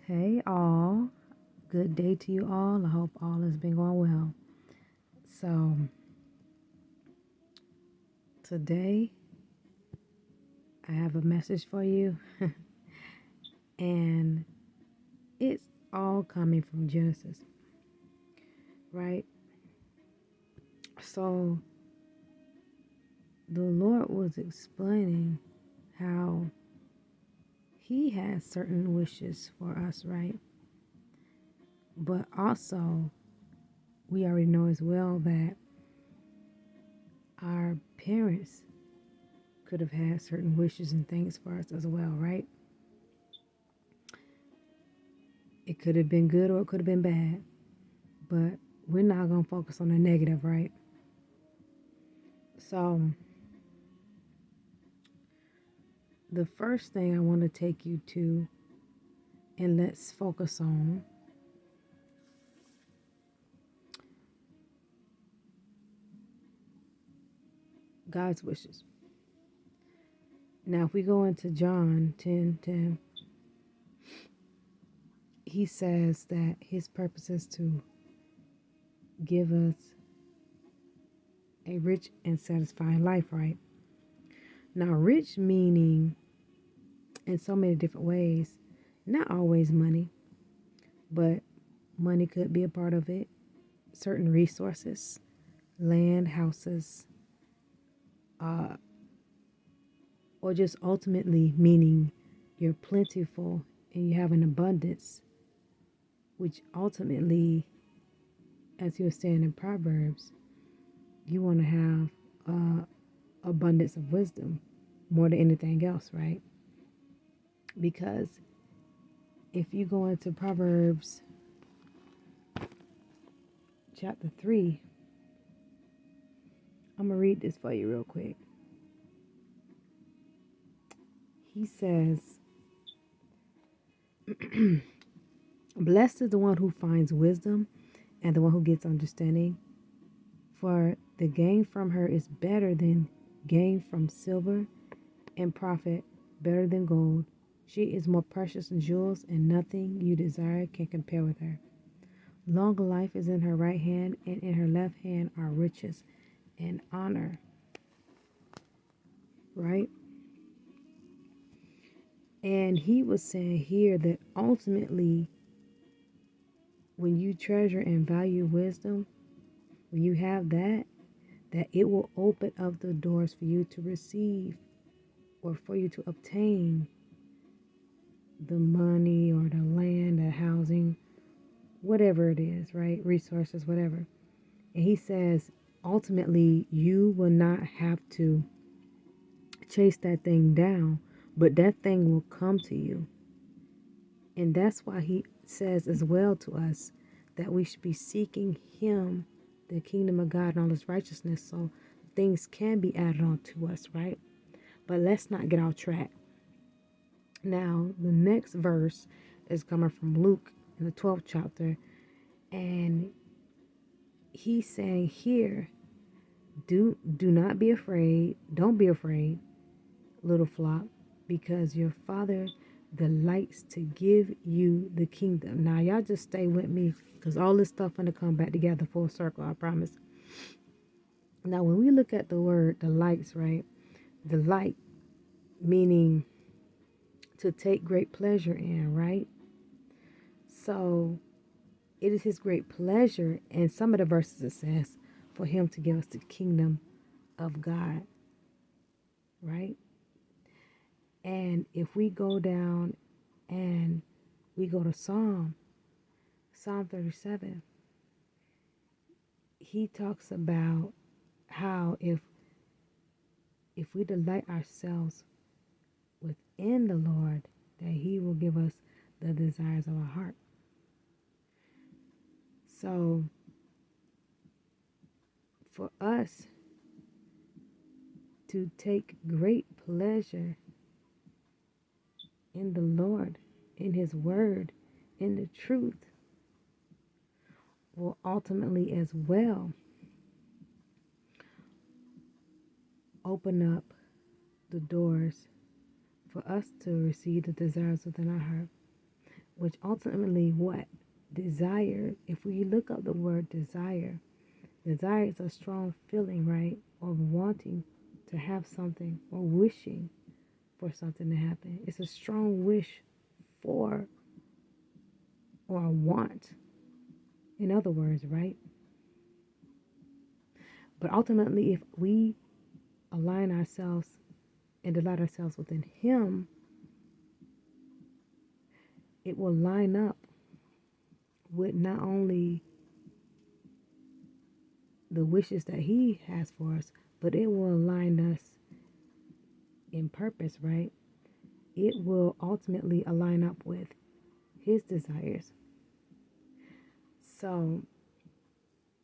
Hey all, good day to you all. I hope all has been going well. So, today I have a message for you, and it's all coming from Genesis, right? So, the Lord was explaining how He has certain wishes for us, right? But also, we already know as well that our parents could have had certain wishes and things for us as well, right? It could have been good or it could have been bad, but we're not going to focus on the negative, right? So, the first thing I want to take you to, and let's focus on God's wishes. Now, if we go into John 10:10, he says that his purpose is to give us a rich and satisfying life, right? Now, rich meaning in so many different ways, not always money, but money could be a part of it, certain resources, land, houses, uh, or just ultimately meaning you're plentiful and you have an abundance, which ultimately, as you were saying in Proverbs, you want to have abundance of wisdom more than anything else, right? Because if you go into Proverbs chapter 3, I'm going to read this for you real quick. He says, blessed is the one who finds wisdom and the one who gets understanding, for the gain from her is better than gain from silver, and profit better than gold. She is more precious than jewels, and nothing you desire can compare with her. Long life is in her right hand, and in her left hand are riches and honor. Right? And he was saying here that ultimately, when you treasure and value wisdom, when you have that, that it will open up the doors for you to receive or for you to obtain the money or the land, the housing, whatever it is, right? Resources, whatever. And he says, ultimately, you will not have to chase that thing down, but that thing will come to you. And that's why he says as well to us that we should be seeking him, the kingdom of God and all his righteousness, so things can be added on to us, right? But let's not get off track. Now, the next verse is coming from Luke in the 12th chapter, and he's saying here, do not be afraid. Don't be afraid, little flock, because your Father delights to give you the kingdom. Now, y'all just stay with me, because all this stuff going to come back together full circle, I promise. Now, when we look at the word delights, right? Delight meaning to take great pleasure in, right? So it is his great pleasure, and some of the verses it says, for him to give us the kingdom of God, right? And if we go down and we go to Psalm 37, he talks about how if we delight ourselves within the Lord, that he will give us the desires of our heart. So for us to take great pleasure in the Lord, in his word, in the truth, will ultimately as well open up the doors for us to receive the desires within our heart. which ultimately what? Desire. If we look up the word desire, desire is a strong feeling, right? Of wanting to have something or wishing for something to happen. It's a strong wish for or a want. In other words, right? But ultimately, if we align ourselves and delight ourselves within Him, it will line up with not only the wishes that He has for us, but it will align us in purpose, right? It will ultimately align up with His desires. So